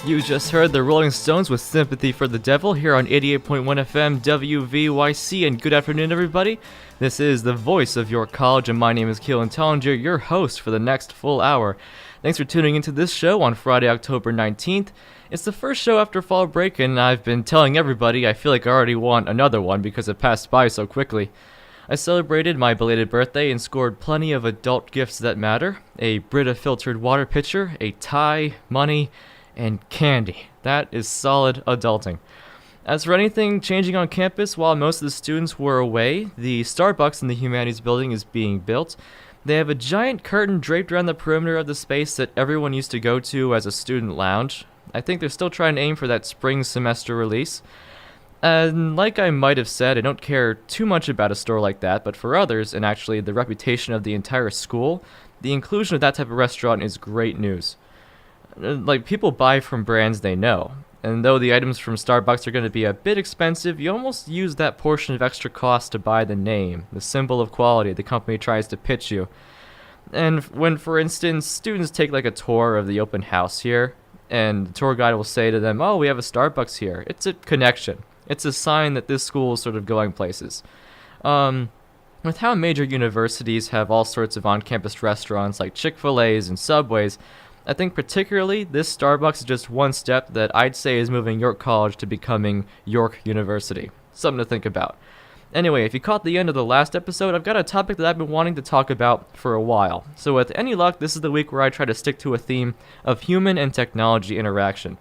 You just heard the Rolling Stones with Sympathy for the Devil here on 88.1 FM WVYC, and good afternoon, everybody. This is the voice of your college, and my name is Keelan Tollinger, your host for the next full hour. Thanks for tuning into this show on Friday, October 19th. It's the first show after fall break, and I've been telling everybody I feel like I already want another one because it passed by so quickly. I celebrated my belated birthday and scored plenty of adult gifts that matter. A Brita filtered water pitcher, a tie, money, and candy. That is solid adulting. As for anything changing on campus, while most of the students were away, the Starbucks in the Humanities building is being built. They have a giant curtain draped around the perimeter of the space that everyone used to go to as a student lounge. I think they're still trying to aim for that spring semester release. And like I might have said, I don't care too much about a store like that, but for others, and actually the reputation of the entire school, the inclusion of that type of restaurant is great news. Like, people buy from brands they know, and though the items from Starbucks are going to be a bit expensive, you almost use that portion of extra cost to buy the name, the symbol of quality the company tries to pitch you. And when, for instance, students take like a tour of the open house here, and the tour guide will say to them, "Oh, we have a Starbucks here," it's a connection. It's a sign that this school is sort of going places. With how major universities have all sorts of on-campus restaurants like Chick-fil-A's and Subways, I think particularly this Starbucks is just one step that I'd say is moving York College to becoming York University. Something to think about. Anyway, if you caught the end of the last episode, I've got a topic that I've been wanting to talk about for a while. So with any luck, this is the week where I try to stick to a theme of human and technology interaction.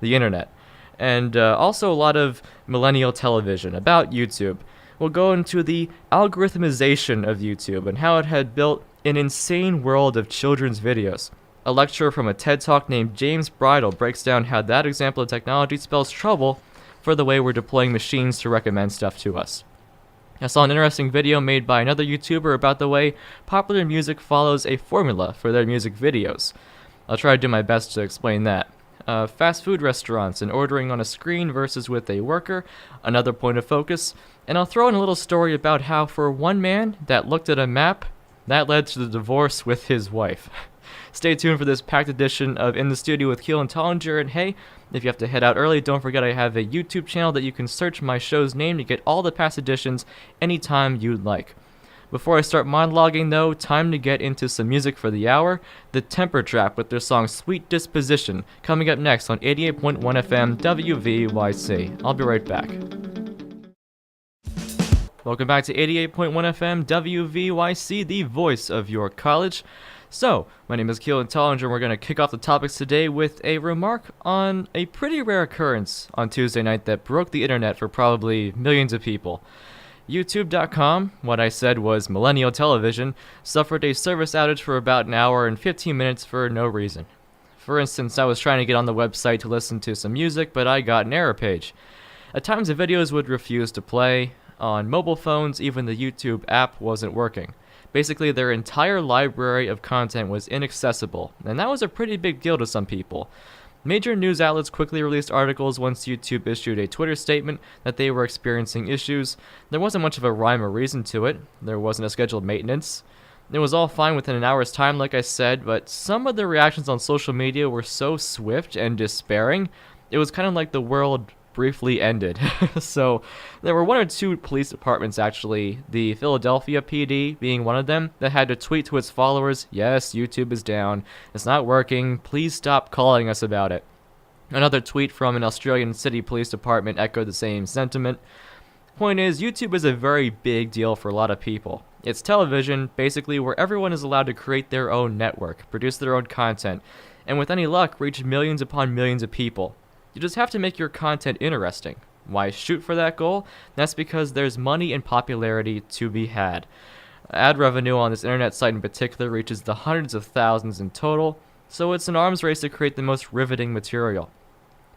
The internet. And also a lot of millennial television about YouTube. We'll go into the algorithmization of YouTube and how it had built an insane world of children's videos. A lecturer from a TED Talk named James Bridle breaks down how that example of technology spells trouble for the way we're deploying machines to recommend stuff to us. I saw an interesting video made by another YouTuber about the way popular music follows a formula for their music videos. I'll try to do my best to explain that. Fast food restaurants and ordering on a screen versus with a worker, another point of focus, and I'll throw in a little story about how for one man that looked at a map, that led to the divorce with his wife. Stay tuned for this packed edition of In the Studio with Keelan Tollinger, and hey, if you have to head out early, don't forget I have a YouTube channel that you can search my show's name to get all the past editions anytime you'd like. Before I start monologuing though, time to get into some music for the hour. The Temper Trap with their song Sweet Disposition, coming up next on 88.1 FM WVYC. I'll be right back. Welcome back to 88.1 FM WVYC, the voice of your college. So, my name is Keelan Tollinger, and we're going to kick off the topics today with a remark on a pretty rare occurrence on Tuesday night that broke the internet for probably millions of people. YouTube.com, what I said was millennial television, suffered a service outage for about an hour and 15 minutes for no reason. For instance, I was trying to get on the website to listen to some music, but I got an error page. At times the videos would refuse to play. On mobile phones, even the YouTube app wasn't working. Basically, their entire library of content was inaccessible, and that was a pretty big deal to some people. Major news outlets quickly released articles once YouTube issued a Twitter statement that they were experiencing issues. There wasn't much of a rhyme or reason to it. There wasn't a scheduled maintenance. It was all fine within an hour's time, like I said, but some of the reactions on social media were so swift and despairing, it was kind of like the world briefly ended. So there were one or two police departments, actually, the Philadelphia PD being one of them, that had to tweet to its followers, "Yes, YouTube is down, it's not working, please stop calling us about it." Another tweet from an Australian city police department echoed the same sentiment. Point is, YouTube is a very big deal for a lot of people. It's television, basically, where everyone is allowed to create their own network, produce their own content, and with any luck, reach millions upon millions of people. You just have to make your content interesting. Why shoot for that goal? That's because there's money and popularity to be had. Ad revenue on this internet site in particular reaches the hundreds of thousands in total, so it's an arms race to create the most riveting material.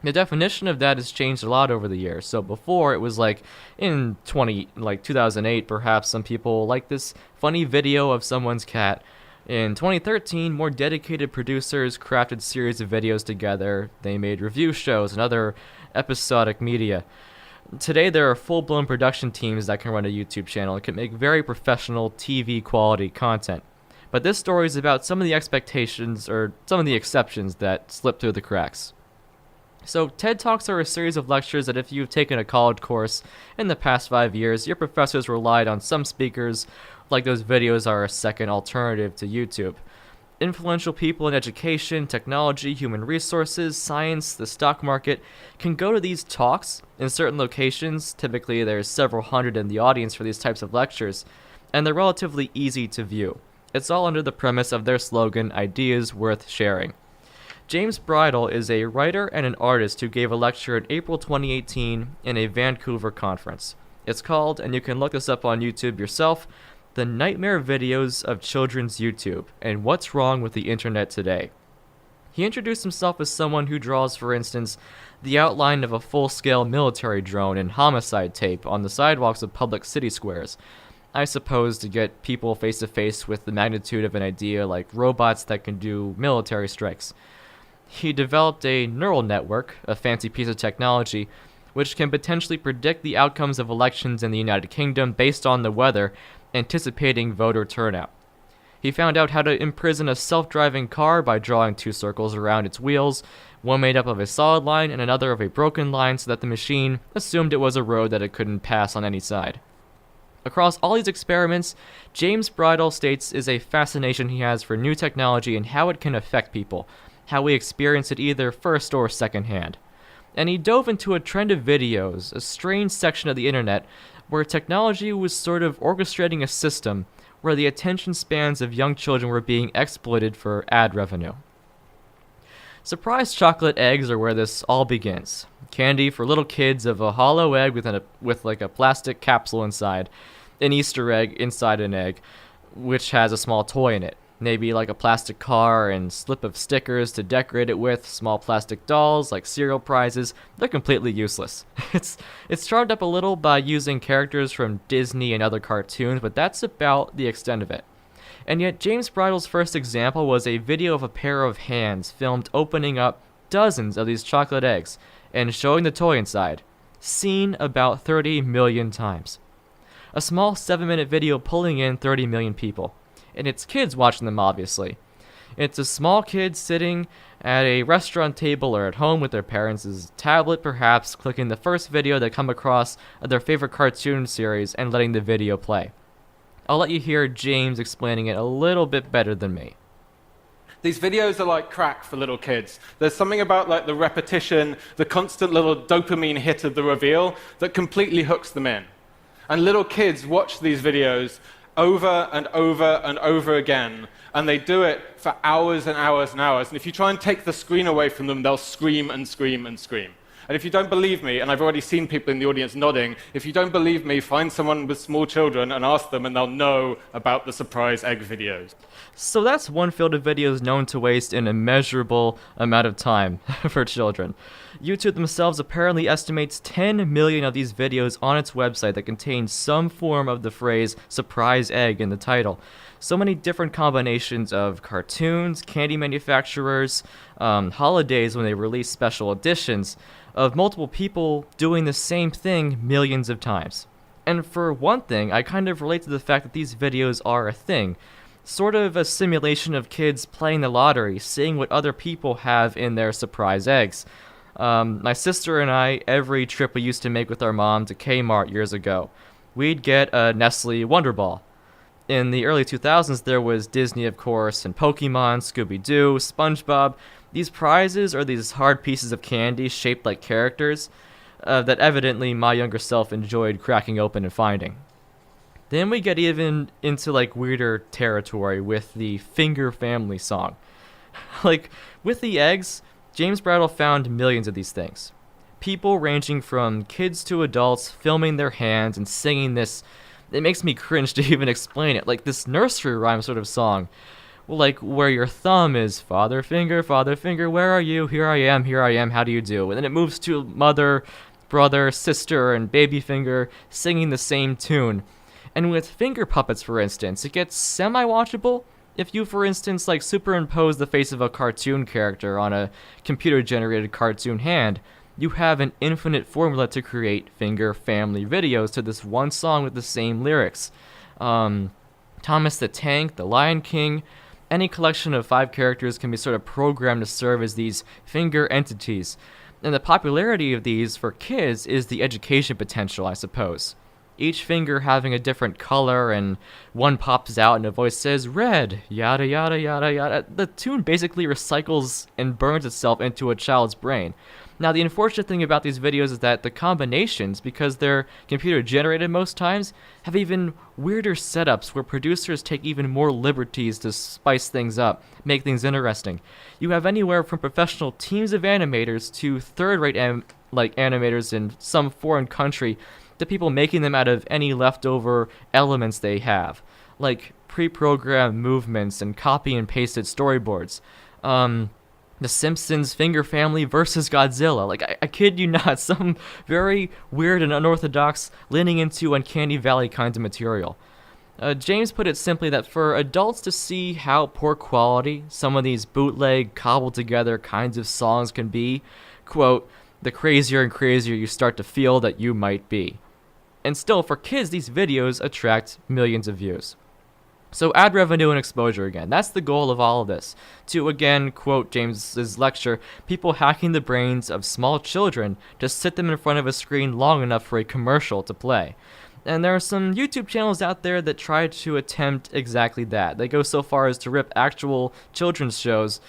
The definition of that has changed a lot over the years. So before, it was like in 2008 perhaps, some people like this funny video of someone's cat. In 2013, more dedicated producers crafted series of videos together. They made review shows and other episodic media. Today, there are full-blown production teams that can run a YouTube channel and can make very professional TV-quality content. But this story is about some of the expectations, or some of the exceptions that slip through the cracks. So, TED Talks are a series of lectures that if you've taken a college course in the past 5 years, your professors relied on some speakers, like those videos are a second alternative to YouTube. Influential people in education, technology, human resources, science, the stock market can go to these talks in certain locations. Typically, there's several hundred in the audience for these types of lectures, and they're relatively easy to view. It's all under the premise of their slogan, ideas worth sharing. James Bridle is a writer and an artist who gave a lecture in April 2018 in a Vancouver conference. It's called, and you can look this up on YouTube yourself, The Nightmare Videos of Children's YouTube and What's Wrong with the Internet Today. He introduced himself as someone who draws, for instance, the outline of a full-scale military drone and homicide tape on the sidewalks of public city squares. I suppose to get people face-to-face with the magnitude of an idea like robots that can do military strikes. He developed a neural network, a fancy piece of technology, which can potentially predict the outcomes of elections in the United Kingdom based on the weather, anticipating voter turnout. He found out how to imprison a self-driving car by drawing two circles around its wheels, one made up of a solid line and another of a broken line so that the machine assumed it was a road that it couldn't pass on any side. Across all these experiments, James Bridle states is a fascination he has for new technology and how it can affect people, how we experience it either first or secondhand. And he dove into a trend of videos, a strange section of the internet, where technology was sort of orchestrating a system where the attention spans of young children were being exploited for ad revenue. Surprise chocolate eggs are where this all begins. Candy for little kids of a hollow egg with like a plastic capsule inside, an Easter egg inside an egg, which has a small toy in it. Maybe like a plastic car and slip of stickers to decorate it with, small plastic dolls like cereal prizes. They're completely useless. It's charmed up a little by using characters from Disney and other cartoons, but that's about the extent of it. And yet James Bridle's first example was a video of a pair of hands filmed opening up dozens of these chocolate eggs and showing the toy inside, seen about 30 million times. A small 7-minute video pulling in 30 million people. And it's kids watching them, obviously. It's a small kid sitting at a restaurant table or at home with their parents' tablet, perhaps, clicking the first video they come across of their favorite cartoon series and letting the video play. I'll let you hear James explaining it a little bit better than me. These videos are like crack for little kids. There's something about like the repetition, the constant little dopamine hit of the reveal that completely hooks them in. And little kids watch these videos over and over and over again, and they do it for hours and hours and hours. And if you try and take the screen away from them, they'll scream and scream and scream. And if you don't believe me, and I've already seen people in the audience nodding, if you don't believe me, find someone with small children and ask them, and they'll know about the surprise egg videos. So that's one field of videos known to waste an immeasurable amount of time for children. YouTube themselves apparently estimates 10 million of these videos on its website that contain some form of the phrase surprise egg in the title. So many different combinations of cartoons, candy manufacturers, holidays when they release special editions, of multiple people doing the same thing millions of times. And for one thing, I kind of relate to the fact that these videos are a thing. Sort of a simulation of kids playing the lottery, seeing what other people have in their surprise eggs. My sister and I, every trip we used to make with our mom to Kmart years ago, we'd get a Nestle Wonder Ball. In the early 2000s, there was Disney, of course, and Pokemon, Scooby-Doo, SpongeBob. These prizes are these hard pieces of candy shaped like characters that evidently my younger self enjoyed cracking open and finding. Then we get even into like weirder territory with the Finger Family song. Like, with the eggs, James Bridle found millions of these things. People ranging from kids to adults filming their hands and singing this. It makes me cringe to even explain it, like this nursery rhyme sort of song. Like, where your thumb is, father finger, where are you? Here I am, how do you do? And then it moves to mother, brother, sister, and baby finger singing the same tune. And with finger puppets, for instance, it gets semi-watchable if you, for instance, like superimpose the face of a cartoon character on a computer-generated cartoon hand. You have an infinite formula to create Finger Family videos to this one song with the same lyrics. Thomas the Tank, the Lion King, any collection of 5 characters can be sort of programmed to serve as these finger entities. And the popularity of these for kids is the education potential, I suppose. Each finger having a different color, and one pops out and a voice says, red, yada yada yada yada. The tune basically recycles and burns itself into a child's brain. Now, the unfortunate thing about these videos is that the combinations, because they're computer generated most times, have even weirder setups where producers take even more liberties to spice things up, make things interesting. You have anywhere from professional teams of animators to third-rate animators in some foreign country to people making them out of any leftover elements they have, like pre-programmed movements and copy and pasted storyboards. The Simpsons Finger Family versus Godzilla. Like, I kid you not, some very weird and unorthodox, leaning into Uncanny Valley kind of material. James put it simply that for adults to see how poor quality some of these bootleg, cobbled together kinds of songs can be, quote, the crazier and crazier you start to feel that you might be. And still, for kids, these videos attract millions of views. So ad revenue and exposure again. That's the goal of all of this. To, again, quote James's lecture, people hacking the brains of small children to sit them in front of a screen long enough for a commercial to play. And there are some YouTube channels out there that try to attempt exactly that. They go so far as to rip actual children's shows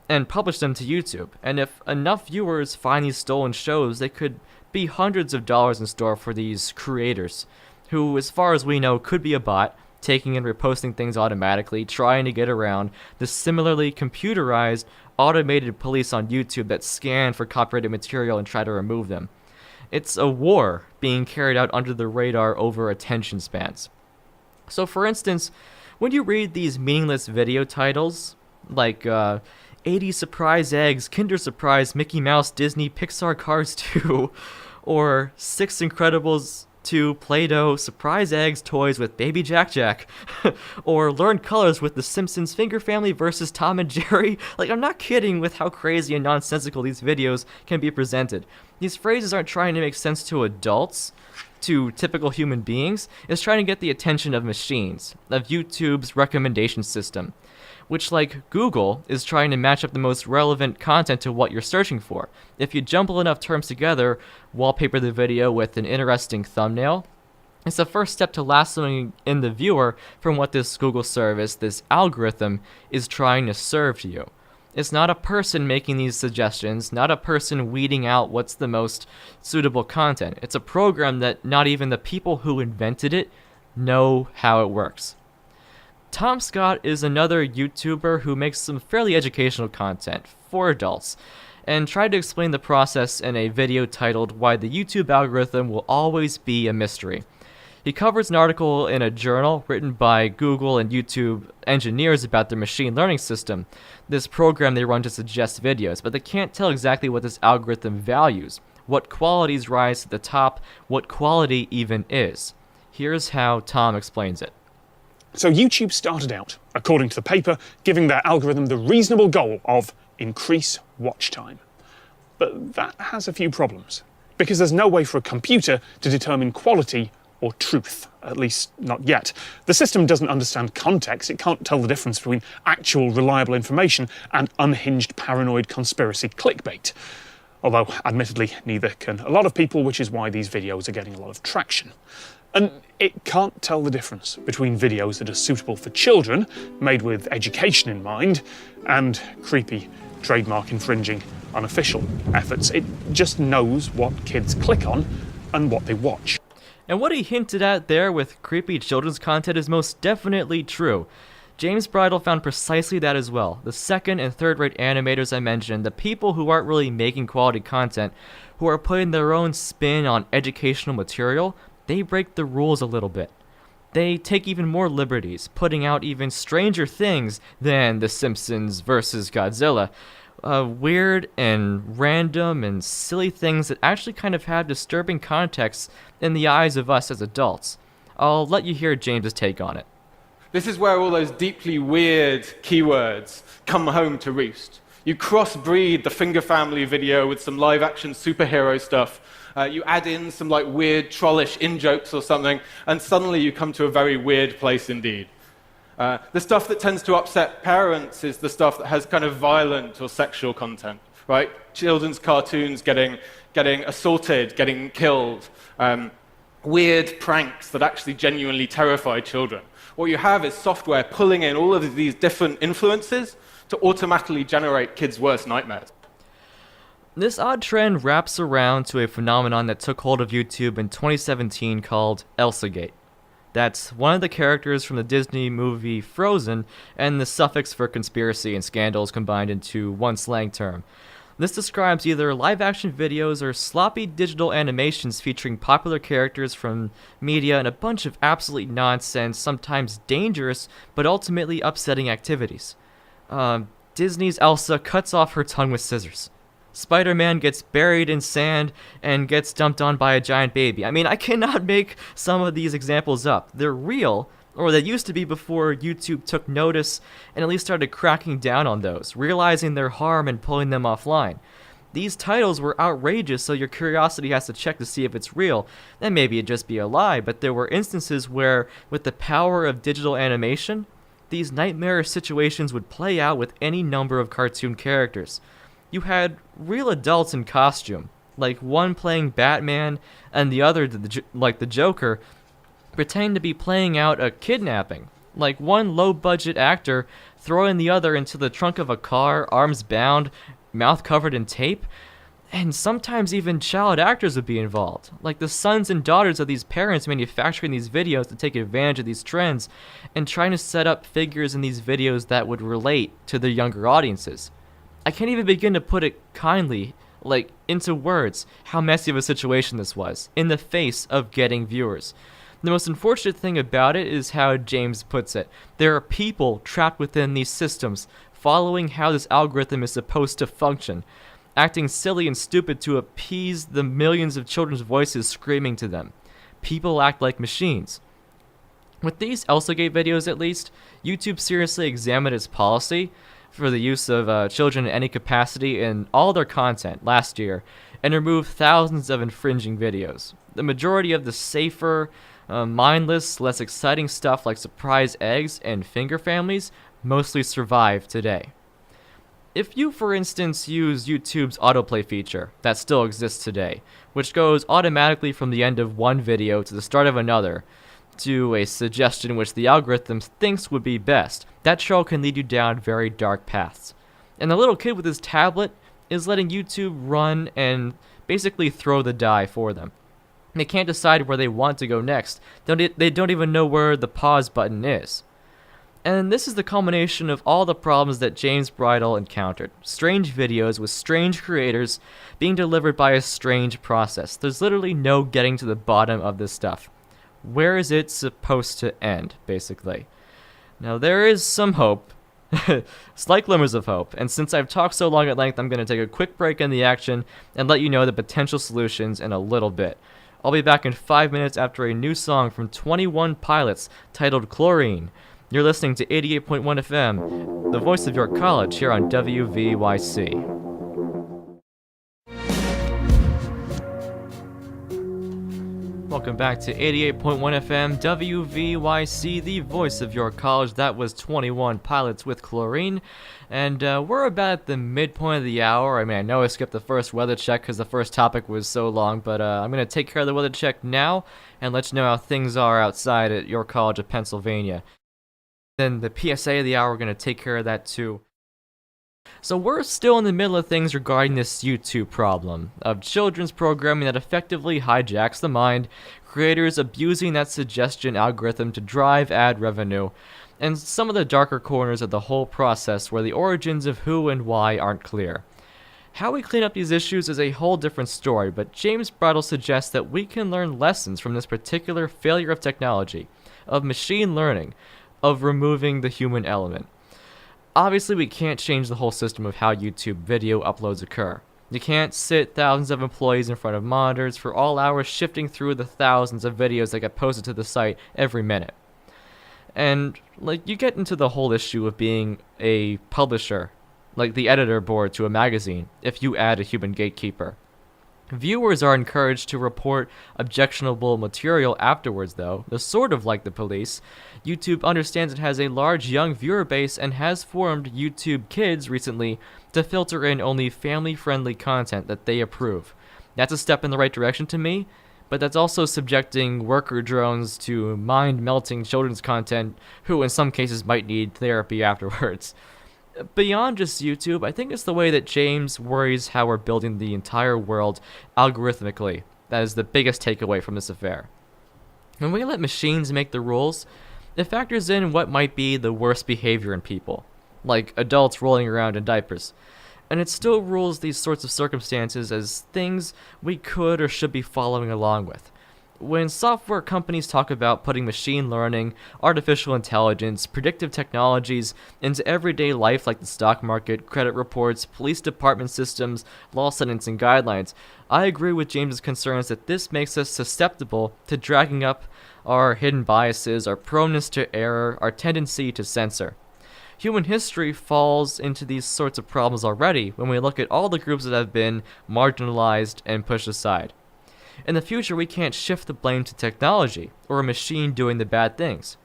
and publish them to YouTube. And if enough viewers find these stolen shows, they could be hundreds of dollars in store for these creators, who, as far as we know, could be a bot, taking and reposting things automatically, trying to get around the similarly computerized, automated police on YouTube that scan for copyrighted material and try to remove them. It's a war being carried out under the radar over attention spans. So for instance, when you read these meaningless video titles, like 80 Surprise Eggs, Kinder Surprise, Mickey Mouse, Disney, Pixar, Cars 2, or 6 Incredibles 2, Play-Doh, Surprise Eggs toys with Baby Jack Jack, or Learn Colors with the Simpsons Finger Family versus Tom and Jerry. Like, I'm not kidding with how crazy and nonsensical these videos can be presented. These phrases aren't trying to make sense to adults, to typical human beings. It's trying to get the attention of machines, of YouTube's recommendation system, which, like Google, is trying to match up the most relevant content to what you're searching for. If you jumble enough terms together, wallpaper the video with an interesting thumbnail, it's the first step to lassoing in the viewer from what this Google service, this algorithm, is trying to serve to you. It's not a person making these suggestions, not a person weeding out what's the most suitable content. It's a program that not even the people who invented it know how it works. Tom Scott is another YouTuber who makes some fairly educational content for adults, and tried to explain the process in a video titled Why the YouTube Algorithm Will Always Be a Mystery. He covers an article in a journal written by Google and YouTube engineers about their machine learning system, this program they run to suggest videos, but they can't tell exactly what this algorithm values, what qualities rise to the top, what quality even is. Here's how Tom explains it. So YouTube started out, according to the paper, giving their algorithm the reasonable goal of increase watch time. But that has a few problems, because there's no way for a computer to determine quality or truth, at least not yet. The system doesn't understand context. It can't tell the difference between actual reliable information and unhinged paranoid conspiracy clickbait. Although, admittedly, neither can a lot of people, which is why these videos are getting a lot of traction. And it can't tell the difference between videos that are suitable for children, made with education in mind, and creepy, trademark infringing, unofficial efforts. It just knows what kids click on and what they watch. And what he hinted at there with creepy children's content is most definitely true. James Bridle found precisely that as well. The second and third rate animators I mentioned, the people who aren't really making quality content, who are putting their own spin on educational material, they break the rules a little bit. They take even more liberties, putting out even stranger things than The Simpsons versus Godzilla. Weird and random and silly things that actually kind of have disturbing contexts in the eyes of us as adults. I'll let you hear James's take on it. This is where all those deeply weird keywords come home to roost. You crossbreed the Finger Family video with some live-action superhero stuff. You add in some like weird trollish in-jokes or something, and suddenly you come to a very weird place indeed. The stuff that tends to upset parents is the stuff that has kind of violent or sexual content, right? Children's cartoons getting assaulted, getting killed, weird pranks that actually genuinely terrify children. What you have is software pulling in all of these different influences to automatically generate kids' worst nightmares. This odd trend wraps around to a phenomenon that took hold of YouTube in 2017 called Elsagate. That's one of the characters from the Disney movie Frozen, and the suffix for conspiracy and scandals combined into one slang term. This describes either live-action videos or sloppy digital animations featuring popular characters from media and a bunch of absolutely nonsense, sometimes dangerous, but ultimately upsetting activities. Disney's Elsa cuts off her tongue with scissors. Spider-Man gets buried in sand and gets dumped on by a giant baby. I mean, I cannot make some of these examples up. They're real, or they used to be before YouTube took notice and at least started cracking down on those, realizing their harm and pulling them offline. These titles were outrageous, so your curiosity has to check to see if it's real, and maybe it'd just be a lie, but there were instances where, with the power of digital animation, these nightmarish situations would play out with any number of cartoon characters. You had real adults in costume, like one playing Batman and the other, like the Joker, pretending to be playing out a kidnapping, like one low-budget actor throwing the other into the trunk of a car, arms bound, mouth covered in tape, and sometimes even child actors would be involved, like the sons and daughters of these parents manufacturing these videos to take advantage of these trends and trying to set up figures in these videos that would relate to their younger audiences. I can't even begin to put it kindly, like, into words, how messy of a situation this was, in the face of getting viewers. The most unfortunate thing about it is how James puts it. There are people trapped within these systems, following how this algorithm is supposed to function, acting silly and stupid to appease the millions of children's voices screaming to them. People act like machines. With these Elsagate videos, at least, YouTube seriously examined its policy for the use of children in any capacity in all their content last year, and removed thousands of infringing videos. The majority of the safer, mindless, less exciting stuff like surprise eggs and finger families mostly survive today. If you, for instance, use YouTube's autoplay feature that still exists today, which goes automatically from the end of one video to the start of another, to a suggestion which the algorithm thinks would be best, that show can lead you down very dark paths. And the little kid with his tablet is letting YouTube run and basically throw the die for them. They can't decide where they want to go next. They don't even know where the pause button is. And this is the culmination of all the problems that James Bridle encountered. Strange videos with strange creators being delivered by a strange process. There's literally no getting to the bottom of this stuff. Where is it supposed to end, basically? Now, there is some hope. Slight glimmers of hope. And since I've talked so long at length, I'm going to take a quick break in the action and let you know the potential solutions in a little bit. I'll be back in 5 minutes after a new song from 21 Pilots titled Chlorine. You're listening to 88.1 FM, the voice of your college here on WVYC. Welcome back to 88.1 FM, WVYC, the voice of your college. That was 21 Pilots with Chlorine. And we're about at the midpoint of the hour. I mean, I know I skipped the first weather check because the first topic was so long, but I'm going to take care of the weather check now and let you know how things are outside at your College of Pennsylvania. Then the PSA of the hour, we're going to take care of that too. So we're still in the middle of things regarding this YouTube problem of children's programming that effectively hijacks the mind, creators abusing that suggestion algorithm to drive ad revenue, and some of the darker corners of the whole process where the origins of who and why aren't clear. How we clean up these issues is a whole different story, but James Bridle suggests that we can learn lessons from this particular failure of technology, of machine learning, of removing the human element. Obviously, we can't change the whole system of how YouTube video uploads occur. You can't sit thousands of employees in front of monitors for all hours shifting through the thousands of videos that get posted to the site every minute. And, you get into the whole issue of being a publisher, like the editor board to a magazine, if you add a human gatekeeper. Viewers are encouraged to report objectionable material afterwards, though. Sort of like the police. YouTube understands it has a large young viewer base and has formed YouTube Kids recently to filter in only family-friendly content that they approve. That's a step in the right direction to me, but that's also subjecting worker drones to mind-melting children's content who in some cases might need therapy afterwards. Beyond just YouTube, I think it's the way that James worries how we're building the entire world algorithmically. That is the biggest takeaway from this affair. When we let machines make the rules, it factors in what might be the worst behavior in people, like adults rolling around in diapers. And it still rules these sorts of circumstances as things we could or should be following along with. When software companies talk about putting machine learning, artificial intelligence, predictive technologies into everyday life like the stock market, credit reports, police department systems, law sentencing guidelines, I agree with James's concerns that this makes us susceptible to dragging up our hidden biases, our proneness to error, our tendency to censor. Human history falls into these sorts of problems already when we look at all the groups that have been marginalized and pushed aside. In the future, we can't shift the blame to technology or a machine doing the bad things.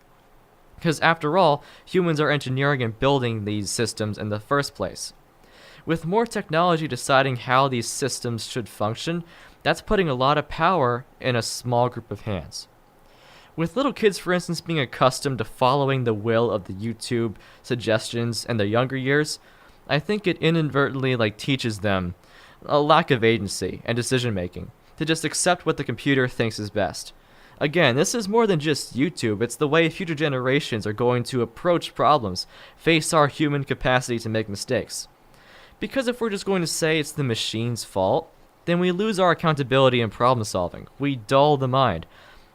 Because after all, humans are engineering and building these systems in the first place. With more technology deciding how these systems should function, that's putting a lot of power in a small group of hands. With little kids, for instance, being accustomed to following the will of the YouTube suggestions in their younger years, I think it inadvertently teaches them a lack of agency and decision making, to just accept what the computer thinks is best. Again, this is more than just YouTube, it's the way future generations are going to approach problems, face our human capacity to make mistakes. Because if we're just going to say it's the machine's fault, then we lose our accountability in problem solving. We dull the mind.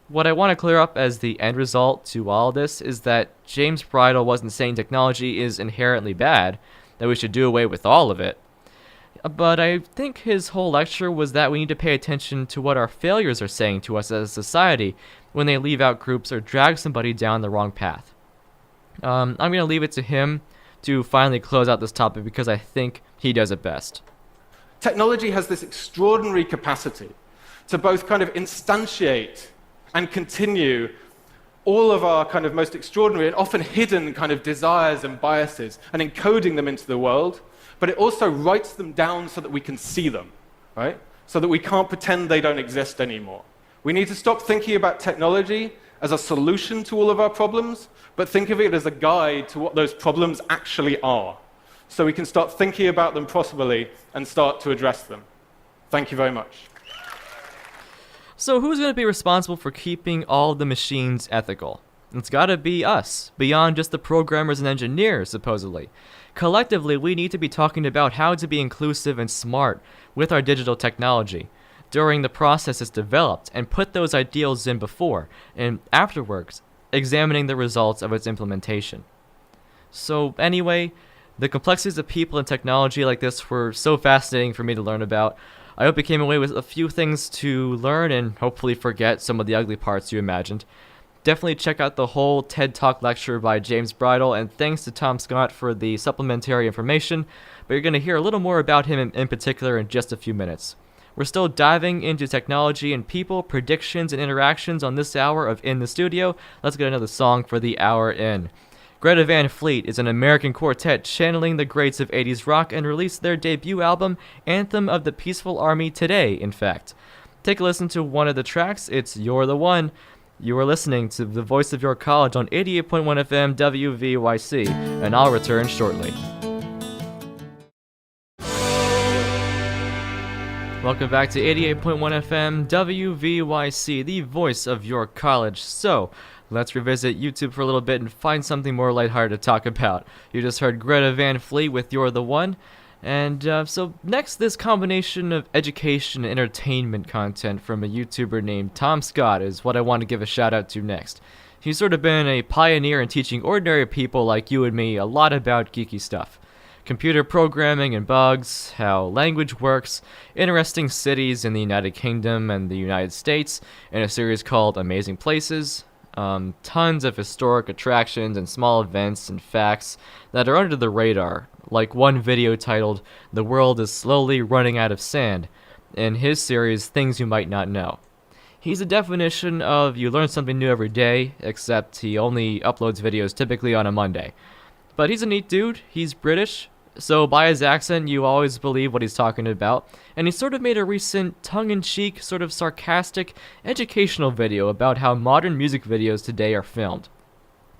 What I want to clear up as the end result to all this is that James Bridle wasn't saying technology is inherently bad, that we should do away with all of it. But I think his whole lecture was that we need to pay attention to what our failures are saying to us as a society when they leave out groups or drag somebody down the wrong path. I'm going to leave it to him to finally close out this topic because I think he does it best. Technology has this extraordinary capacity to both kind of instantiate and continue all of our kind of most extraordinary and often hidden kind of desires and biases and encoding them into the world, but it also writes them down so that we can see them, right? So that we can't pretend they don't exist anymore. We need to stop thinking about technology as a solution to all of our problems, but think of it as a guide to what those problems actually are, so we can start thinking about them properly and start to address them. Thank you very much. So who's going to be responsible for keeping all the machines ethical? It's got to be us, beyond just the programmers and engineers, supposedly. Collectively, we need to be talking about how to be inclusive and smart with our digital technology during the process it's developed and put those ideals in before and afterwards, examining the results of its implementation. So anyway, the complexities of people and technology like this were so fascinating for me to learn about. I hope you came away with a few things to learn and hopefully forget some of the ugly parts you imagined. Definitely check out the whole TED Talk lecture by James Bridle, and thanks to Tom Scott for the supplementary information, but you're going to hear a little more about him in particular in just a few minutes. We're still diving into technology and people, predictions, and interactions on this hour of In the Studio. Let's get another song for the hour in. Greta Van Fleet is an American quartet channeling the greats of 80s rock and released their debut album, Anthem of the Peaceful Army, today, in fact. Take a listen to one of the tracks. It's You're the One. You are listening to the voice of your college on 88.1 FM WVYC, and I'll return shortly. Welcome back to 88.1 FM WVYC, the voice of your college. So, let's revisit YouTube for a little bit and find something more lighthearted to talk about. You just heard Greta Van Fleet with You're the One. And so next, this combination of education and entertainment content from a YouTuber named Tom Scott is what I want to give a shout out to next. He's sort of been a pioneer in teaching ordinary people like you and me a lot about geeky stuff. Computer programming and bugs, how language works, interesting cities in the United Kingdom and the United States, in a series called Amazing Places, tons of historic attractions and small events and facts that are under the radar, like one video titled, "The World is Slowly Running Out of Sand," in his series Things You Might Not Know. He's a definition of you learn something new every day, except he only uploads videos typically on a Monday. But he's a neat dude, he's British, so by his accent you always believe what he's talking about, and he sort of made a recent tongue-in-cheek, sort of sarcastic, educational video about how modern music videos today are filmed.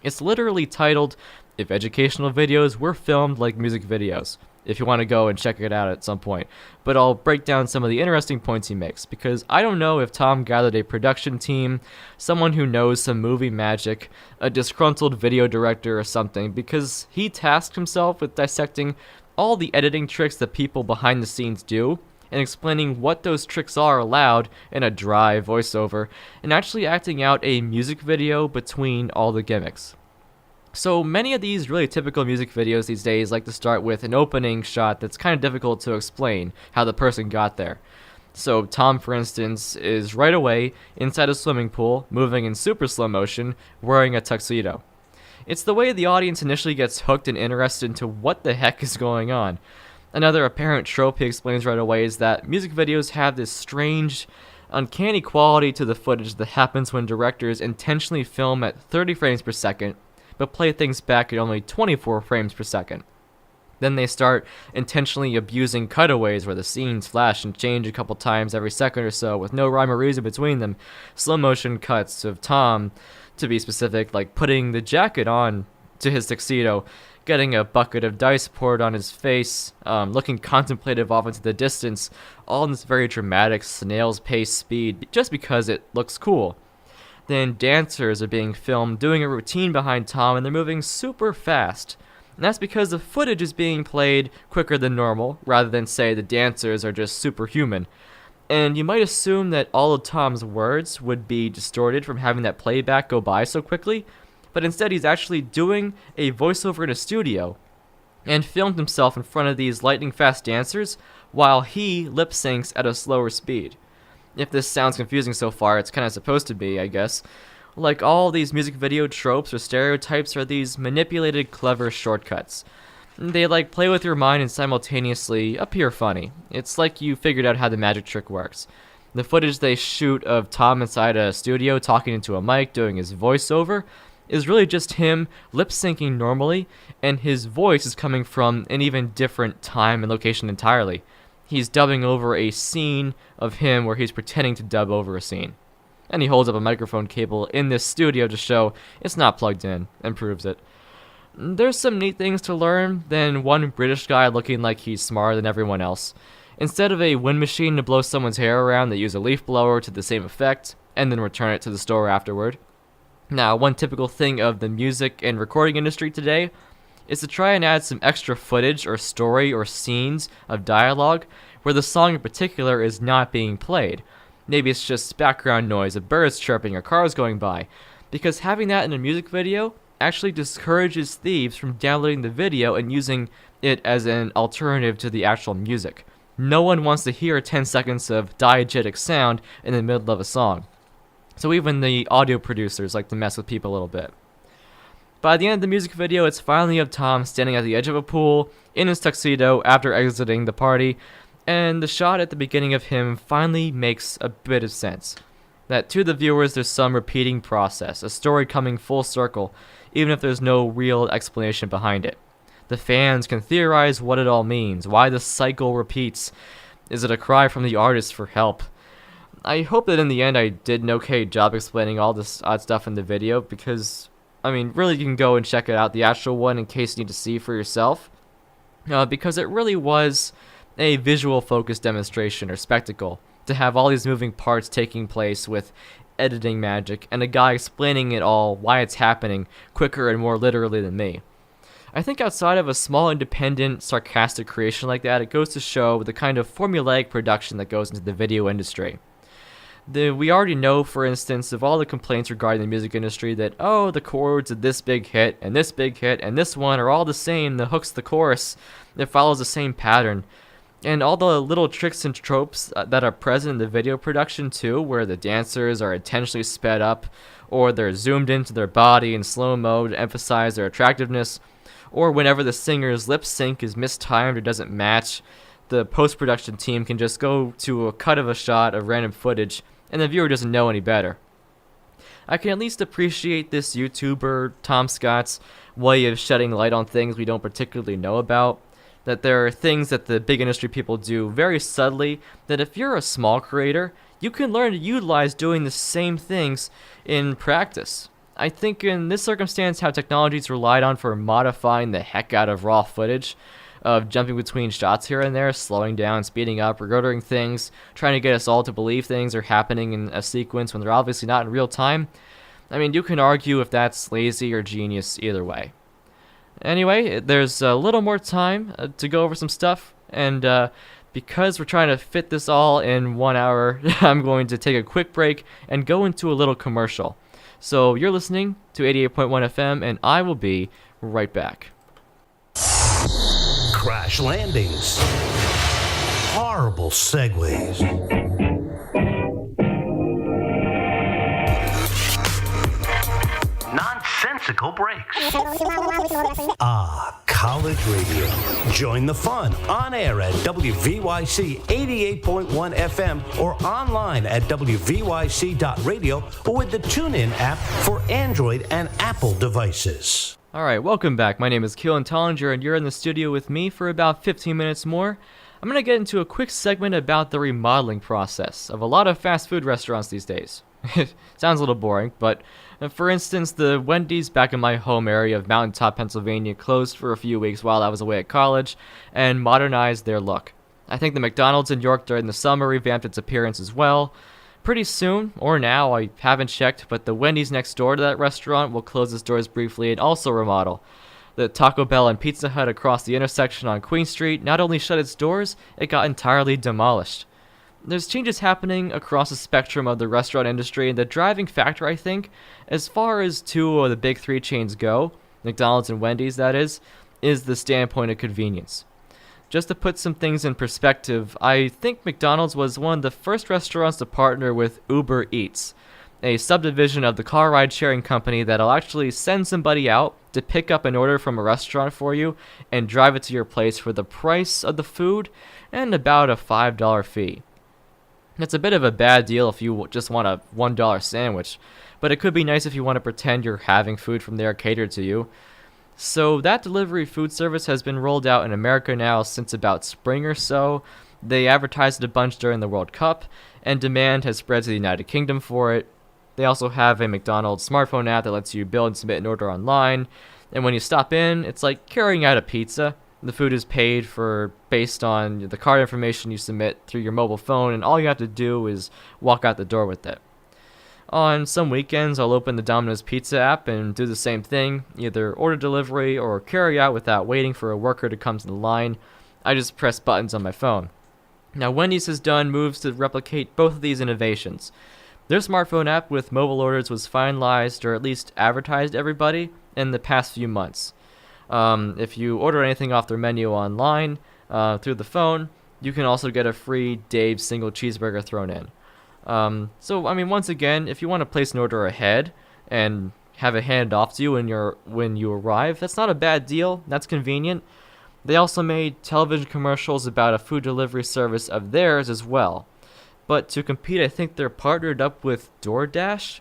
It's literally titled, If Educational Videos Were Filmed Like Music Videos, if you want to go and check it out at some point. But I'll break down some of the interesting points he makes, because I don't know if Tom gathered a production team, someone who knows some movie magic, a disgruntled video director or something, because he tasked himself with dissecting all the editing tricks that people behind the scenes do, and explaining what those tricks are aloud in a dry voiceover, and actually acting out a music video between all the gimmicks. So many of these really typical music videos these days like to start with an opening shot that's kind of difficult to explain how the person got there. So Tom, for instance, is right away inside a swimming pool, moving in super slow motion, wearing a tuxedo. It's the way the audience initially gets hooked and interested into what the heck is going on. Another apparent trope he explains right away is that music videos have this strange, uncanny quality to the footage that happens when directors intentionally film at 30 frames per second, but play things back at only 24 frames per second. Then they start intentionally abusing cutaways where the scenes flash and change a couple times every second or so with no rhyme or reason between them. Slow motion cuts of Tom, to be specific, like putting the jacket on to his tuxedo, getting a bucket of dice poured on his face, looking contemplative off into the distance, all in this very dramatic snail's pace speed just because it looks cool. Then dancers are being filmed doing a routine behind Tom and they're moving super fast. And that's because the footage is being played quicker than normal, rather than say the dancers are just superhuman. And you might assume that all of Tom's words would be distorted from having that playback go by so quickly, but instead he's actually doing a voiceover in a studio and filmed himself in front of these lightning fast dancers while he lip syncs at a slower speed. If this sounds confusing so far, it's kind of supposed to be, I guess. Like all these music video tropes or stereotypes are these manipulated, clever shortcuts. They like play with your mind and simultaneously appear funny. It's like you figured out how the magic trick works. The footage they shoot of Tom inside a studio talking into a mic, doing his voiceover, is really just him lip syncing normally, and his voice is coming from an even different time and location entirely. He's dubbing over a scene of him where he's pretending to dub over a scene. And he holds up a microphone cable in this studio to show it's not plugged in, and proves it. There's some neat things to learn than one British guy looking like he's smarter than everyone else. Instead of a wind machine to blow someone's hair around, they use a leaf blower to the same effect, and then return it to the store afterward. Now, one typical thing of the music and recording industry today is to try and add some extra footage or story or scenes of dialogue where the song in particular is not being played. Maybe it's just background noise of birds chirping or cars going by, because having that in a music video actually discourages thieves from downloading the video and using it as an alternative to the actual music. No one wants to hear 10 seconds of diegetic sound in the middle of a song. So even the audio producers like to mess with people a little bit. By the end of the music video, it's finally of Tom standing at the edge of a pool in his tuxedo after exiting the party, and the shot at the beginning of him finally makes a bit of sense. That to the viewers there's some repeating process, a story coming full circle, even if there's no real explanation behind it. The fans can theorize what it all means, why the cycle repeats. Is it a cry from the artist for help? I hope that in the end I did an okay job explaining all this odd stuff in the video, because really you can go and check it out, the actual one, in case you need to see for yourself. Because it really was a visual focused demonstration or spectacle to have all these moving parts taking place with editing magic and a guy explaining it all, why it's happening, quicker and more literally than me. I think outside of a small independent sarcastic creation like that, it goes to show the kind of formulaic production that goes into the video industry. We already know, for instance, of all the complaints regarding the music industry that, the chords of this big hit, and this one are all the same, the hook's the chorus, it follows the same pattern. And all the little tricks and tropes that are present in the video production too, where the dancers are intentionally sped up, or they're zoomed into their body in slow-mo to emphasize their attractiveness, or whenever the singer's lip sync is mistimed or doesn't match, the post-production team can just go to a cut of a shot of random footage, and the viewer doesn't know any better. I can at least appreciate this YouTuber, Tom Scott's, way of shedding light on things we don't particularly know about. That there are things that the big industry people do very subtly that if you're a small creator, you can learn to utilize doing the same things in practice. I think in this circumstance, how technology is relied on for modifying the heck out of raw footage, of jumping between shots here and there, slowing down, speeding up, reordering things, trying to get us all to believe things are happening in a sequence when they're obviously not in real time. I mean, you can argue if that's lazy or genius either way. Anyway, there's a little more time to go over some stuff, and because we're trying to fit this all in 1 hour, I'm going to take a quick break and go into a little commercial. So you're listening to 88.1 FM, and I will be right back. Crash landings. Horrible segues. Nonsensical breaks. College radio. Join the fun on air at WVYC 88.1 FM or online at WVYC.radio with the TuneIn app for Android and Apple devices. Alright, welcome back. My name is Keelan Tollinger, and you're in the studio with me for about 15 minutes more. I'm going to get into a quick segment about the remodeling process of a lot of fast food restaurants these days. It sounds a little boring, but for instance, the Wendy's back in my home area of Mountaintop, Pennsylvania closed for a few weeks while I was away at college and modernized their look. I think the McDonald's in York during the summer revamped its appearance as well. Pretty soon, or now, I haven't checked, but the Wendy's next door to that restaurant will close its doors briefly and also remodel. The Taco Bell and Pizza Hut across the intersection on Queen Street not only shut its doors, it got entirely demolished. There's changes happening across the spectrum of the restaurant industry, and the driving factor, I think, as far as two of the big three chains go, McDonald's and Wendy's that is the standpoint of convenience. Just to put some things in perspective, I think McDonald's was one of the first restaurants to partner with Uber Eats, a subdivision of the car ride-sharing company that'll actually send somebody out to pick up an order from a restaurant for you and drive it to your place for the price of the food and about a $5 fee. It's a bit of a bad deal if you just want a $1 sandwich, but it could be nice if you want to pretend you're having food from there catered to you. So that delivery food service has been rolled out in America now since about spring or so. They advertised it a bunch during the World Cup, and demand has spread to the United Kingdom for it. They also have a McDonald's smartphone app that lets you build and submit an order online, and when you stop in, it's like carrying out a pizza. The food is paid for based on the card information you submit through your mobile phone, and all you have to do is walk out the door with it. On some weekends, I'll open the Domino's Pizza app and do the same thing, either order delivery or carry out without waiting for a worker to come to the line. I just press buttons on my phone. Now, Wendy's has done moves to replicate both of these innovations. Their smartphone app with mobile orders was finalized, or at least advertised to everybody, in the past few months. If you order anything off their menu online through the phone, you can also get a free Dave's single cheeseburger thrown in. So, I mean, once again, if you want to place an order ahead and have it handed off to you when you arrive, that's not a bad deal. That's convenient. They also made television commercials about a food delivery service of theirs as well. But to compete, I think they're partnered up with DoorDash.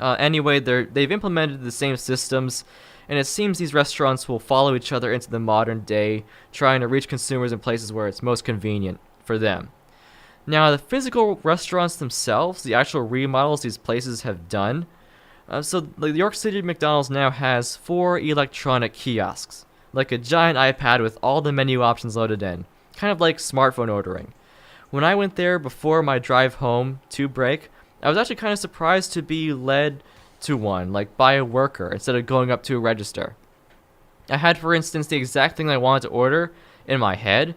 Anyway, they've implemented the same systems, and it seems these restaurants will follow each other into the modern day, trying to reach consumers in places where it's most convenient for them. Now, the physical restaurants themselves, the actual remodels these places have done, so the York City McDonald's now has 4 electronic kiosks, like a giant iPad with all the menu options loaded in, kind of like smartphone ordering. When I went there before my drive home to break, I was actually kind of surprised to be led to one, like by a worker, instead of going up to a register. I had, for instance, the exact thing I wanted to order in my head,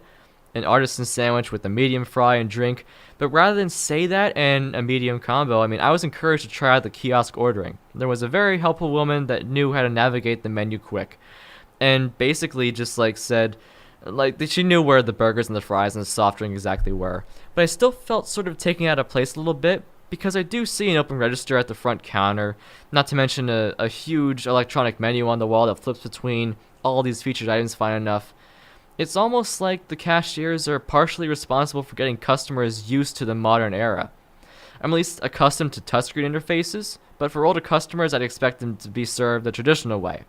an artisan sandwich with a medium fry and drink, but rather than say that and a medium combo, I was encouraged to try out the kiosk ordering. There was a very helpful woman that knew how to navigate the menu quick, and basically just said, she knew where the burgers and the fries and the soft drink exactly were, but I still felt sort of taken out of place a little bit, because I do see an open register at the front counter, not to mention a huge electronic menu on the wall that flips between all these featured items fine enough. It's almost like the cashiers are partially responsible for getting customers used to the modern era. I'm at least accustomed to touchscreen interfaces, but for older customers, I'd expect them to be served the traditional way.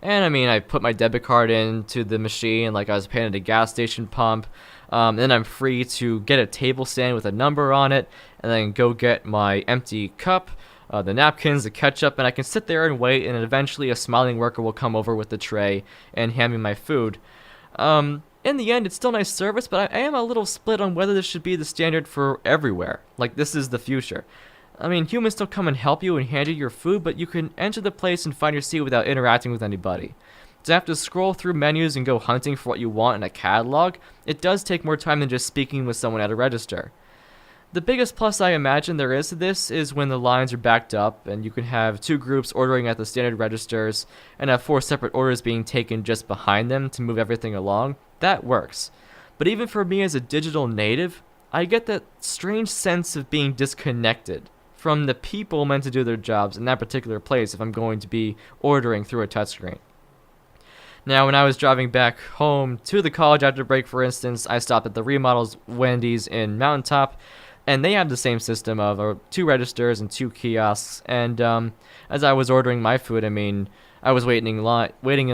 And I mean, I put my debit card into the machine like I was paying at a gas station pump. Then I'm free to get a table stand with a number on it, and then go get my empty cup, the napkins, the ketchup, and I can sit there and wait, and eventually a smiling worker will come over with the tray and hand me my food. In the end, it's still nice service, but I am a little split on whether this should be the standard for everywhere. Like, this is the future. I mean, humans still come and help you and hand you your food, but you can enter the place and find your seat without interacting with anybody. To have to scroll through menus and go hunting for what you want in a catalog, it does take more time than just speaking with someone at a register. The biggest plus I imagine there is to this is when the lines are backed up and you can have 2 groups ordering at the standard registers and have 4 separate orders being taken just behind them to move everything along. That works. But even for me as a digital native, I get that strange sense of being disconnected from the people meant to do their jobs in that particular place if I'm going to be ordering through a touchscreen. Now, when I was driving back home to the college after break, for instance, I stopped at the remodels Wendy's in Mountaintop, and they have the same system of 2 registers and 2 kiosks. And as I was ordering my food, I mean, I was waiting in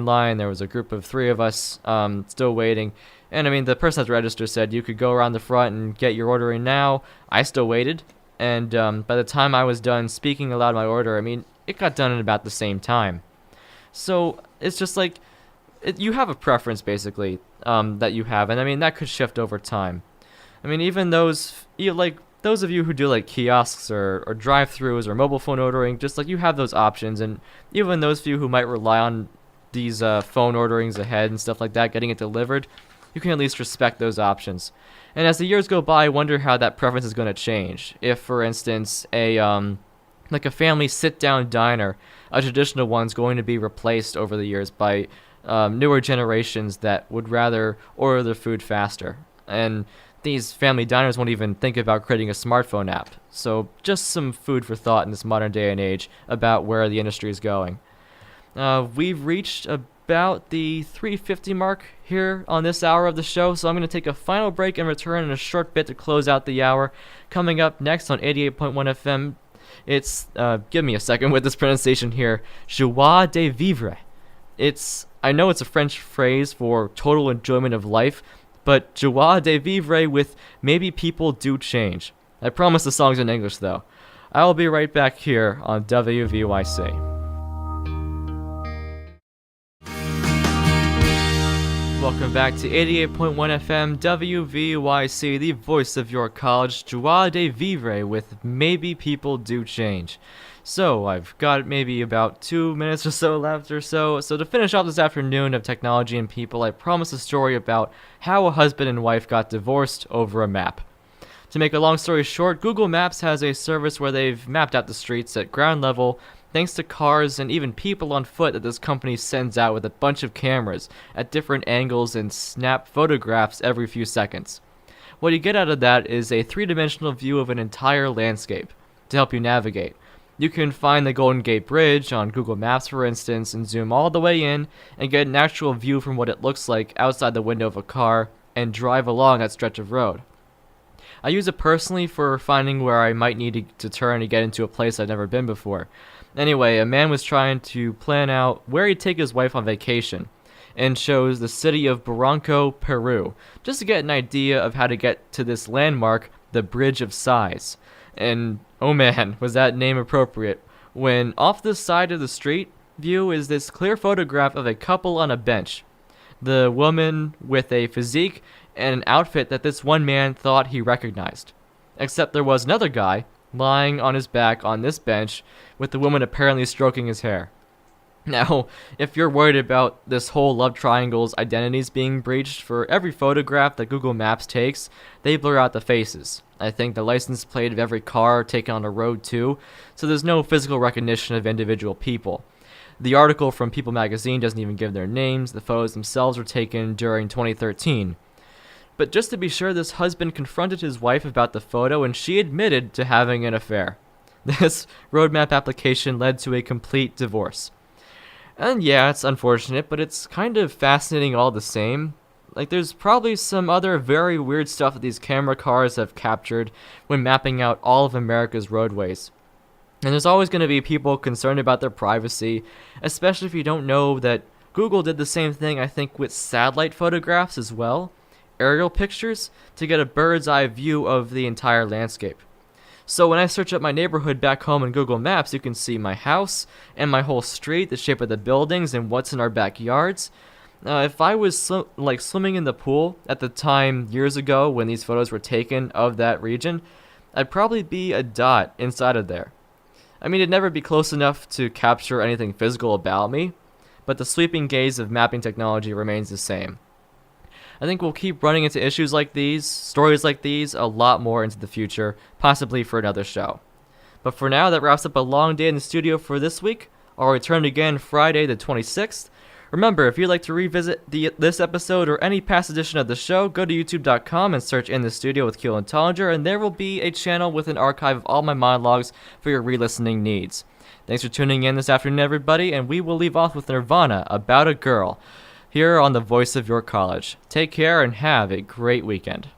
line. There was a group of 3 of us still waiting. And I mean, the person at the register said you could go around the front and get your order in now. I still waited. And by the time I was done speaking aloud my order, I mean, it got done in about the same time. So it's just like, you have a preference, basically, that you have. And I mean, that could shift over time. I mean, even those of you who do like kiosks or drive-thrus or mobile phone ordering, just like you have those options. And even those few who might rely on these phone orderings ahead and stuff like that, getting it delivered, you can at least respect those options. And as the years go by, I wonder how that preference is going to change. If, for instance, a family sit-down diner, a traditional one's going to be replaced over the years by newer generations that would rather order their food faster. And these family diners won't even think about creating a smartphone app. So just some food for thought in this modern day and age about where the industry is going. We've reached about the 3:50 mark here on this hour of the show, so I'm going to take a final break and return in a short bit to close out the hour. Coming up next on 88.1 FM, it's, give me a second with this pronunciation here, joie de vivre. I know it's a French phrase for total enjoyment of life, but joie de vivre with maybe people do change. I promise the song's in English though. I will be right back here on WVYC. Welcome back to 88.1 FM WVYC, the voice of your college, joie de vivre with maybe people do change. So, I've got maybe about 2 minutes or so left or so. So to finish off this afternoon of technology and people, I promised a story about how a husband and wife got divorced over a map. To make a long story short, Google Maps has a service where they've mapped out the streets at ground level thanks to cars and even people on foot that this company sends out with a bunch of cameras at different angles and snap photographs every few seconds. What you get out of that is a 3-dimensional view of an entire landscape to help you navigate. You can find the Golden Gate Bridge on Google Maps, for instance, and zoom all the way in and get an actual view from what it looks like outside the window of a car and drive along that stretch of road. I use it personally for finding where I might need to turn to get into a place I've never been before. Anyway, a man was trying to plan out where he'd take his wife on vacation and chose the city of Barranco, Peru, just to get an idea of how to get to this landmark, the Bridge of Sighs. And oh man, was that name appropriate, when off the side of the street view is this clear photograph of a couple on a bench. The woman with a physique and an outfit that this one man thought he recognized. Except there was another guy lying on his back on this bench with the woman apparently stroking his hair. Now, if you're worried about this whole love triangle's identities being breached, for every photograph that Google Maps takes, they blur out the faces. I think the license plate of every car taken on the road too, so there's no physical recognition of individual people. The article from People magazine doesn't even give their names. The photos themselves were taken during 2013. But just to be sure, this husband confronted his wife about the photo and she admitted to having an affair. This roadmap application led to a complete divorce. And yeah, it's unfortunate, but it's kind of fascinating all the same. Like, there's probably some other very weird stuff that these camera cars have captured when mapping out all of America's roadways. And there's always going to be people concerned about their privacy, especially if you don't know that Google did the same thing, I think, with satellite photographs as well, aerial pictures, to get a bird's eye view of the entire landscape. So when I search up my neighborhood back home in Google Maps, you can see my house and my whole street, the shape of the buildings, and what's in our backyards. If I was swimming in the pool at the time years ago when these photos were taken of that region, I'd probably be a dot inside of there. I mean, it'd never be close enough to capture anything physical about me, but the sweeping gaze of mapping technology remains the same. I think we'll keep running into issues like these, stories like these, a lot more into the future, possibly for another show. But for now, that wraps up a long day in the studio for this week. I'll return again Friday the 26th. Remember, if you'd like to revisit this episode or any past edition of the show, go to youtube.com and search In the Studio with Keelan Tollinger, and there will be a channel with an archive of all my monologues for your re-listening needs. Thanks for tuning in this afternoon, everybody, and we will leave off with Nirvana, About a Girl, here on the Voice of Your College. Take care and have a great weekend.